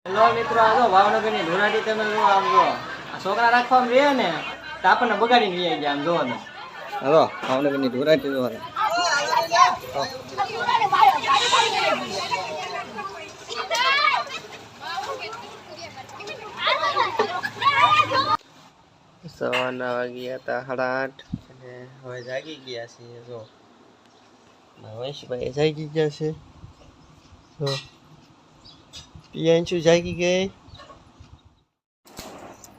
Hello મિત્રો, આ જો ભાવનગરની ધોરાટી તમે જો આમ જો આ છોકરા રાખવામાં રહે ને તો આપણને બગાડીને લઈ ગયા આમ જોવો ને. હલો ભાવનગરની ધોરાટી જો સવારના વાગ્યા હતા 8:30 અને હવે જાગી ગયા છીએ. જો વંશભાઈ જાગી ગયા છે. જો પિયાંશુ જાગી ગઈ.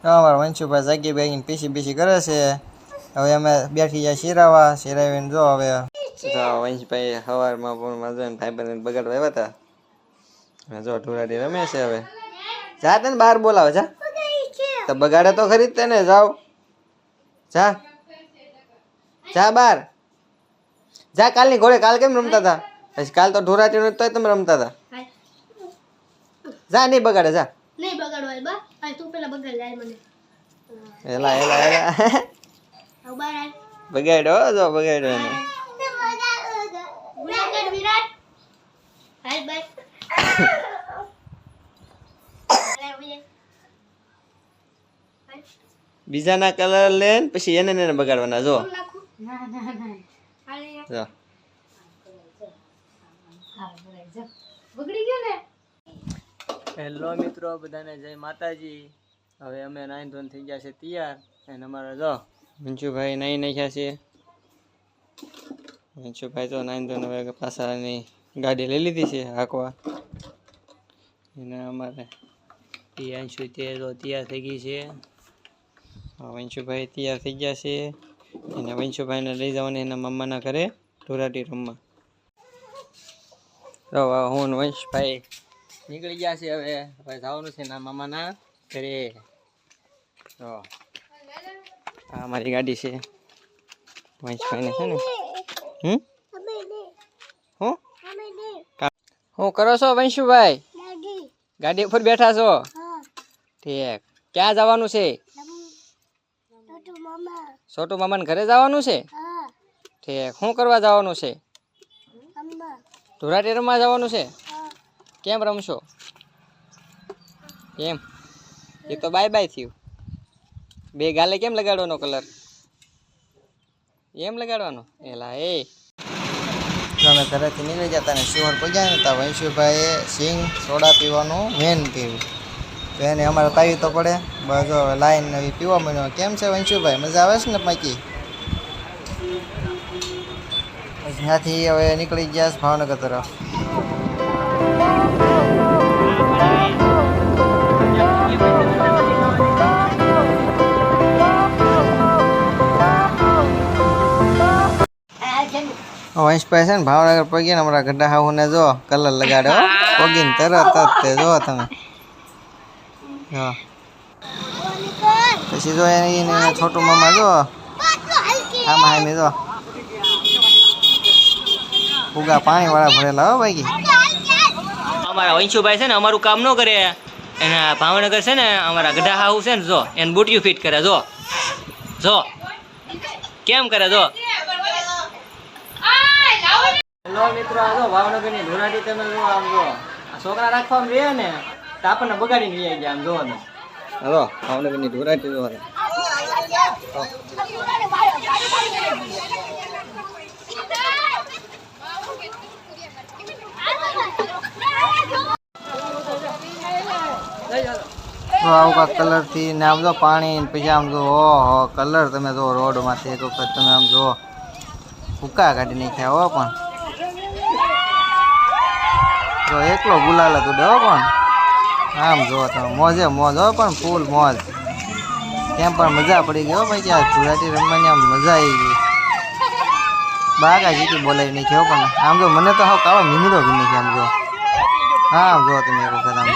અમારા વંશુભાઈ જાગી બેગીને પીસી કરે છે. હવે અમે બેઠી જાય શિરાવીને જો હવે વંશભાઈ સવારમાં પણ ભાઈ બગાડવા આવ્યા હતા. જો ઢોરાટી રમે છે. હવે જા તને બહાર બોલાવે જા તો બગાડે તો ખરી જ ને. જાઓ જા જા બહાર જા. કાલની ઘોડે કાલ કેમ રમતા હતા? પછી કાલ તો ઢોરાટી નું તોય તમે રમતા હતા. જા નહીં બગાડે જા. નહીં બગાડવા બા. આ તું પેલા બગાડ લે મને. એલા બગાડ્યો જો બગાડ્યો એને. બગાડ વિરાટ. હાલ બાય. બીજાના કલર લેન પછી એને બગાડવાના. જો જો બગડી ગયો ને. હેલો મિત્રો, બધાને જય માતાજી. હવે અમે નાઈન ધોન થઈ ગયા છે તૈયાર. અને અમારા જો મંચુભાઈ નાઈ નાખ્યા છે. મંચુભાઈ તો નાઈન ધોન હવે પાછાની ગાડી લઈ લીધી છે હાંકવા. એને અમારે પિયાંશુ તે જો તૈયાર થઈ ગઈ છે. વંશુભાઈ તૈયાર થઈ ગયા છે. અને વંશુભાઈને લઈ જવાની એના મમ્માના ઘરે ઢોરાટી રમવા. તો હું વંશભાઈ નીકળી ગયા છે. હવે જવાનું છે ના મામાના ઘરે. તો આ અમારી ગાડી છે વંશભાઈને છે ને. હું કરો છો વંશુભાઈ? ગાડી ઉપર બેઠા છો? ઠીક. ક્યાં જવાનું છે? છોટુ મામાને ઘરે જવાનું છે? ઠીક. શું કરવા જવાનું છે? ઢોરાટી રમવા જવાનું છે? કેમ રમશો? કેમ એ તો બાય બાય થયું. બે ગાલે કેમ લગાડવાનો કલર? એમ લગાડવાનો? એલા એ અમે ઘરેથી નીકળી જતા ને શિવર પગ્યા ને હતા. વંશુભાઈએ સિંગ સોડા પીવાનું મેન પીવું તો એને અમારે પાવી તો પડે. બસ હવે લાઈન નવી પીવા મળ્યો. કેમ છે વંશુભાઈ, મજા આવે છે ને પાકી? ત્યાંથી હવે નીકળી ગયા ભાવનગર તરફ. વંશભાઈ છે ને ભાવનગર પગીને અમારા ગઢા હાહુને જો કલર લગાડ્યો પગીને તરત જ તે જો તમે. પછી જો એને છોટું મામા જો આમાં હામી જો ઉગા પાણી વાળા ભરેલા હો ભાઈ. અમારા વંશુભાઈ છે ને અમારું કામ ન કરે. એના ભાવનગર છે ને અમારા ગઢા હાહુ છે ને જો એને બુટિયું ફિટ કરે. જો જો કેમ કરે જો. હેલો મિત્રો, આ જો ભાવનગરની ધોરાટી તમે જો આમ જો આ છોકરા રાખવામાં રહે ને તો આપણને બગાડીને લઈ ગયા આમ જોવો ને. હલો ભાવનગરની ધોરાટી જો આવું કાંક કલર થી ને આમ જો પાણી પછી આમ જો ઓહો કલર તમે જો રોડ માંથી એક વખત તમે આમ જો ભૂકા કાઢી નાખ્યા હો. પણ જો એકલો ગુલાલ હતું દેવો પણ આમ જો તમે મોજે મોજ હો. પણ ફૂલ મોજ. કેમ પણ મજા પડી ગઈ હો ભાઈ. કે આ ધોરાટી રમવાની આમ મજા આવી ગઈ. બાગા જીતી બોલાવી નાખ્યો. પણ આમ જો મને તો હાવ કાળો મીંદડો કરી નાખ્યો આમ જો. હા આમ જો તમે એક વખત આમ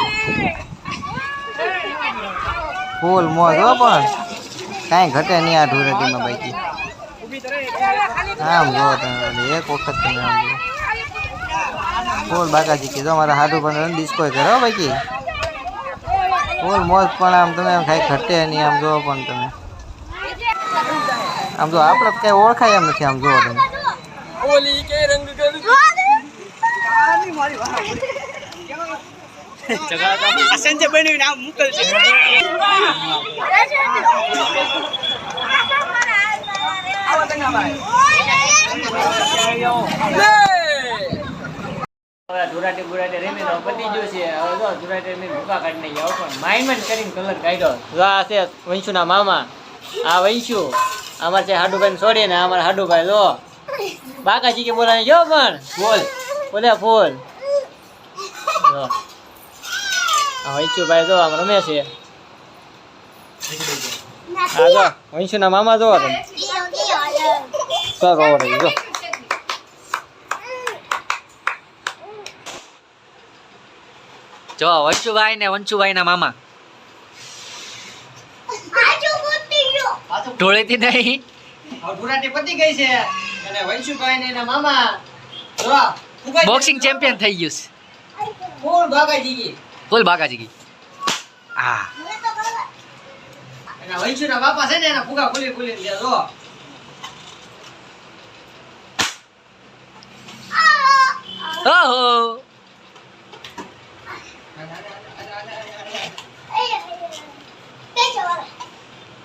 ફૂલ મોજ હો. પણ કાંઈ ઘટે નહીં આ ધોરાટીમાં બાકી. આમ જો તમે એક વખત તમે આમ જો ફૂલ બાકાજી કીધો મારા હાડું પણ ડિસ્કો કરો બાકી ફૂલ મોજ. પણ આમ તમે કાંઈ ઘટે નહીં આમ જો. પણ તમે આમ જો આપણે કઈ ઓળખાય એમ નથી આમ જો તમે. સંજય બનીને આમ મોકલશે. ધુરાટી બુરાટી રમી તો પતી ગયું છે. હવે જો ધુરાટી રમી ભૂકા કાઢી નહીં આવો પણ માઇન્ડ કરીને કલર કાઢ્યો. જો આ છે વંશુના મામા. આ વંશુ અમારે છે હાડુભાઈ છોડીને અમારા હાડુભાઈ જો બાકાજી કે બોલાને જો પણ બોલ બોલે ફૂલ જો આ વંશુભાઈ જો આમ રમે છે. હા જો વંશુના મામા જો તમે સર ઓવર જો જો વંશુભાઈ ને વંશુભાઈ ના મામા ઢોળેથી નહીં ધુરાટી પતી ગઈ છે અને વંશુભાઈ ને એના મામા જો બોક્સિંગ ચેમ્પિયન થઈ ગયું છે. ફૂલ ભાગાજી ગઈ. બોલ બાકાજી કી હા એના વંશુના બાપા છે ને એના ફુગા ખુલી ખુલી દે જો. ઓહો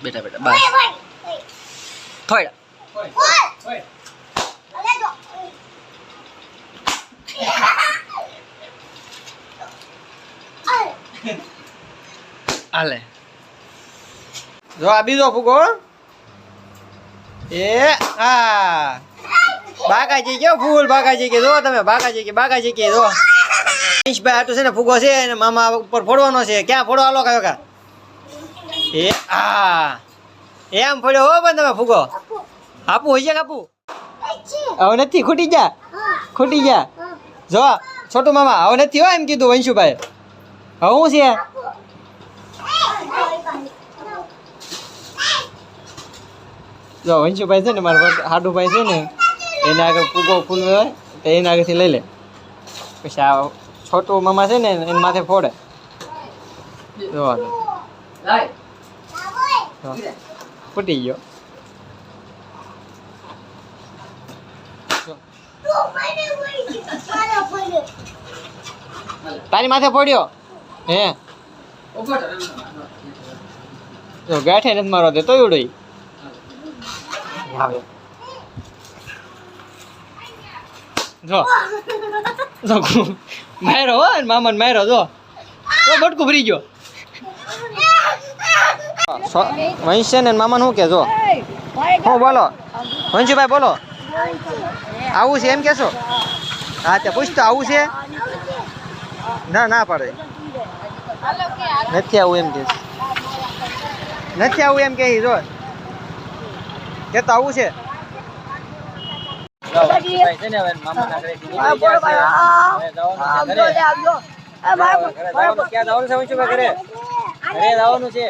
બેટા બેટા બસ થોડા ઓય હાલે જો આ બીજો ફુગો એ આ બાકાજી કે ફૂલ બાકાજી કે જો તમે બાકાજી કે જો મહેશભાઈ આટલું છે ને ફુગો છે અને મામા ઉપર ફોડવાનો છે. ક્યાં ફોડો આલો કયો કા એ આ એમ ફોડ્યો હો પણ તમે ફુગો આપું હોય છે કાપું હવે નથી ખૂટી જા જો છોટું મામા હવે નથી હો એમ કીધું વંશુભાઈ. હવે હું છે જો વંશુભાઈ છે ને મારા હાડુભાઈ છે ને એના આગળ ફૂગો ફૂલ હોય તો એના આગળથી લઈ લે પછી આ છોટું મામા છે ને એના માથે ફોડે જો ફૂટી ગયો. તારી માથે ફોડ્યો હે જો ગાંઠે નથી મારવા દે તો ઉડઈ જો માર્યો હો મામાને માર્યો જો બટકું ભરી ગયો. વંશ છે ને મામાને શું કે જો હું બોલો વંશુભાઈ બોલો આવું છે એમ કેશો? હા તે પૂછતો આવું છે ના પાડે નથી આવું એમ કે નથી આવું એમ કે જો કે તો આવું છે. ક્યાં જવાનું છે? ઘરે જવાનું છે.